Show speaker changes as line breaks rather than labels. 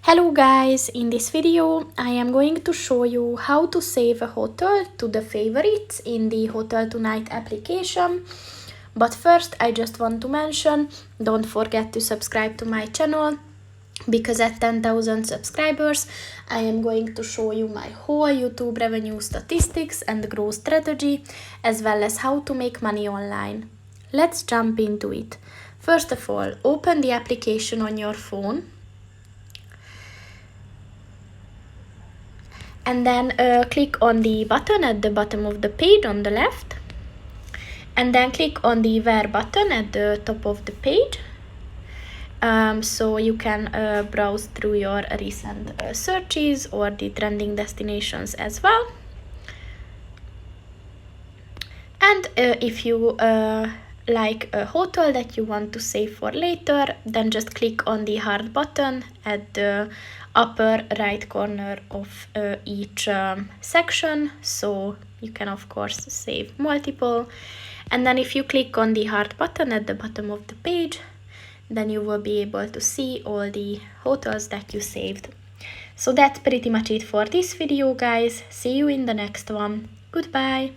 Hello guys, in this video I am going to show you how to save a hotel to the favorites in the HotelTonight application. But first I just want to mention, don't forget to subscribe to my channel, because at 10,000 subscribers I am going to show you my whole YouTube revenue statistics and growth strategy, as well as how to make money online. Let's jump into it. First of all, open the application on your phone. And then click on the button at the bottom of the page on the left, and then click on the Where button at the top of the page, so you can browse through your recent searches or the trending destinations as well. And if you like a hotel that you want to save for later, then just click on the heart button at the upper right corner of each section, so you can of course save multiple. And then if you click on the heart button at the bottom of the page, then you will be able to see all the hotels that you saved. So that's pretty much it for this video, guys. See you in the next one. Goodbye.